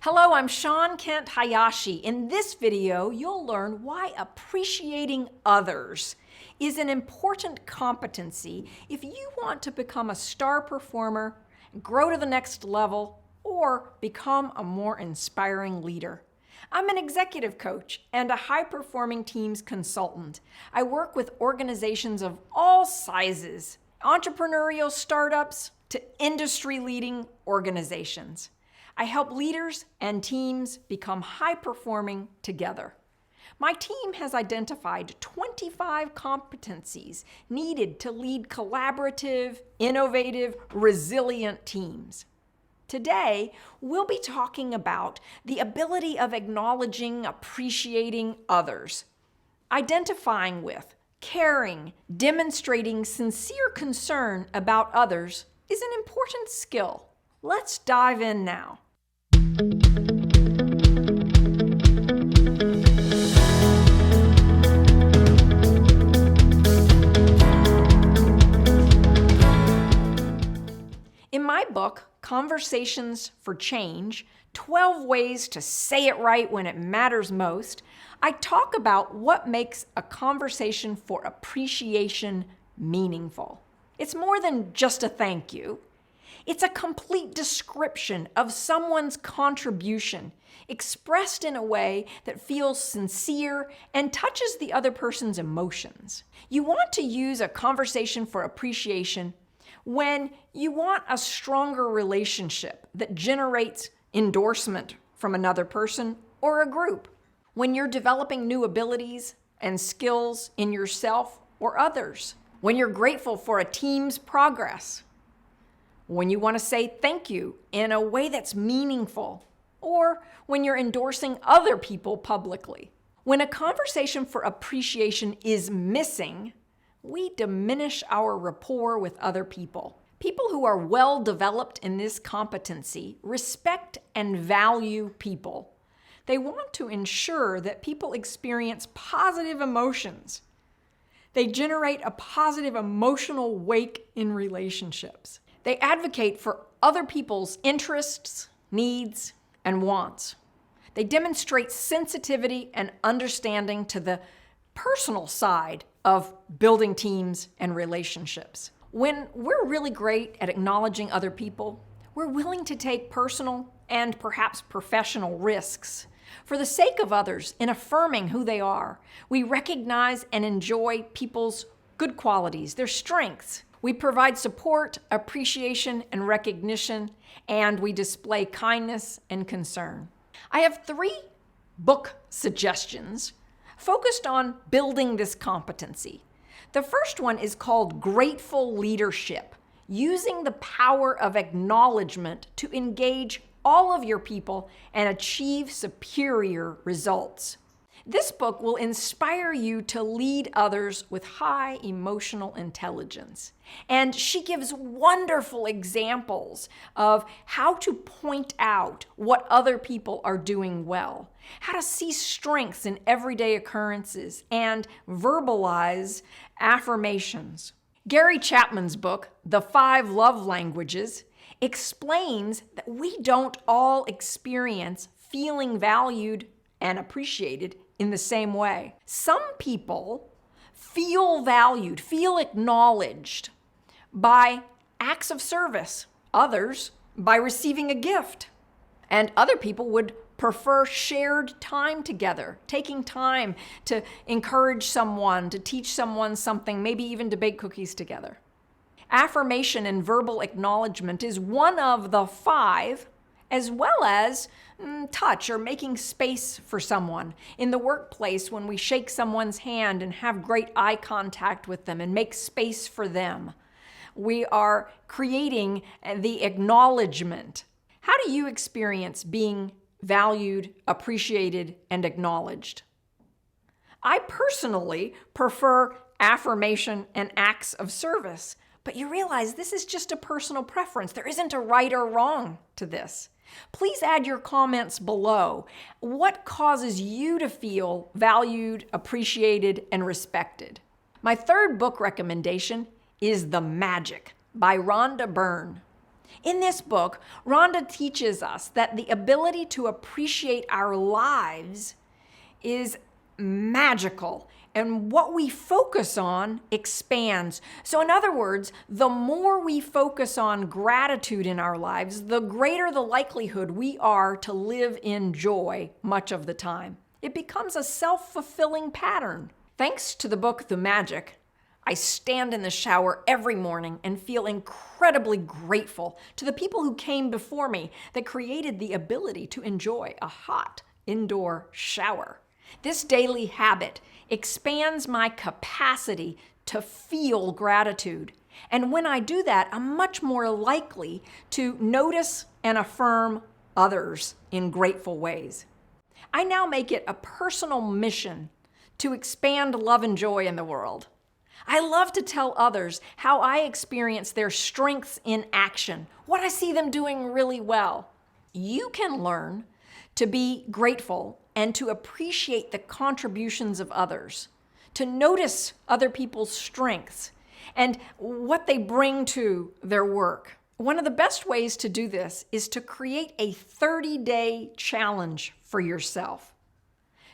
Hello, I'm Shawn Kent Hayashi. In this video, you'll learn why appreciating others is an important competency if you want to become a star performer, grow to the next level, or become a more inspiring leader. I'm an executive coach and a high-performing teams consultant. I work with organizations of all sizes, entrepreneurial startups to industry-leading organizations. I help leaders and teams become high-performing together. My team has identified 25 competencies needed to lead collaborative, innovative, resilient teams. Today, we'll be talking about the ability of acknowledging, appreciating others, identifying with, caring, demonstrating sincere concern about others is an important skill. Let's dive in now. In my book, Conversations for Change, 12 Ways to Say It Right When It Matters Most, I talk about what makes a conversation for appreciation meaningful. It's more than just a thank you. It's a complete description of someone's contribution, expressed in a way that feels sincere and touches the other person's emotions. You want to use a conversation for appreciation when you want a stronger relationship that generates endorsement from another person or a group. When you're developing new abilities and skills in yourself or others. When you're grateful for a team's progress. When you want to say thank you in a way that's meaningful, or when you're endorsing other people publicly. When a conversation for appreciation is missing, we diminish our rapport with other people. People who are well developed in this competency respect and value people. They want to ensure that people experience positive emotions. They generate a positive emotional wake in relationships. They advocate for other people's interests, needs, and wants. They demonstrate sensitivity and understanding to the personal side of building teams and relationships. When we're really great at acknowledging other people, we're willing to take personal and perhaps professional risks. For the sake of others, in affirming who they are, we recognize and enjoy people's good qualities, their strengths. We provide support, appreciation, and recognition, and we display kindness and concern. I have 3 book suggestions focused on building this competency. The first one is called Grateful Leadership, using the power of acknowledgement to engage all of your people and achieve superior results. This book will inspire you to lead others with high emotional intelligence. And she gives wonderful examples of how to point out what other people are doing well, how to see strengths in everyday occurrences, and verbalize affirmations. Gary Chapman's book, The 5 Love Languages, explains that we don't all experience feeling valued and appreciated in the same way. Some people feel valued, feel acknowledged by acts of service, others by receiving a gift, and other people would prefer shared time together, taking time to encourage someone, to teach someone something, maybe even to bake cookies together. Affirmation and verbal acknowledgement is one of the 5, as well as touch or making space for someone. In the workplace, when we shake someone's hand and have great eye contact with them and make space for them, we are creating the acknowledgement. How do you experience being valued, appreciated, and acknowledged? I personally prefer affirmation and acts of service, but you realize this is just a personal preference. There isn't a right or wrong to this. Please add your comments below. What causes you to feel valued, appreciated, and respected? My third book recommendation is The Magic by Rhonda Byrne. In this book, Rhonda teaches us that the ability to appreciate our lives is magical, and what we focus on expands. So in other words, the more we focus on gratitude in our lives, the greater the likelihood we are to live in joy much of the time. It becomes a self-fulfilling pattern. Thanks to the book, The Magic, I stand in the shower every morning and feel incredibly grateful to the people who came before me that created the ability to enjoy a hot indoor shower. This daily habit expands my capacity to feel gratitude. And when I do that, I'm much more likely to notice and affirm others in grateful ways. I now make it a personal mission to expand love and joy in the world. I love to tell others how I experience their strengths in action, what I see them doing really well. You can learn to be grateful and to appreciate the contributions of others, to notice other people's strengths and what they bring to their work. One of the best ways to do this is to create a 30-day challenge for yourself.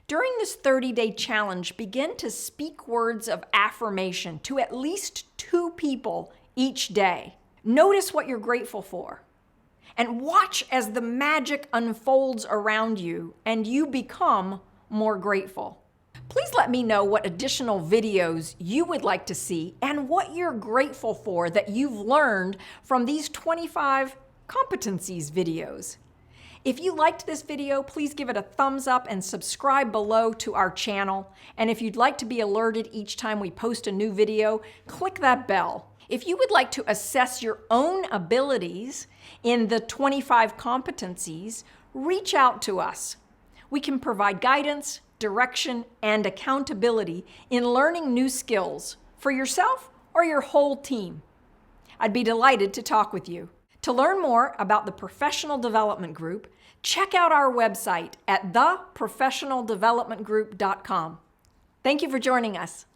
During this 30-day challenge, begin to speak words of affirmation to at least 2 people each day. Notice what you're grateful for, and watch as the magic unfolds around you and you become more grateful. Please let me know what additional videos you would like to see and what you're grateful for that you've learned from these 25 competencies videos. If you liked this video, please give it a thumbs up and subscribe below to our channel. And if you'd like to be alerted each time we post a new video, click that bell. If you would like to assess your own abilities in the 25 competencies, reach out to us. We can provide guidance, direction, and accountability in learning new skills for yourself or your whole team. I'd be delighted to talk with you. To learn more about the Professional Development Group, check out our website at theprofessionaldevelopmentgroup.com. Thank you for joining us.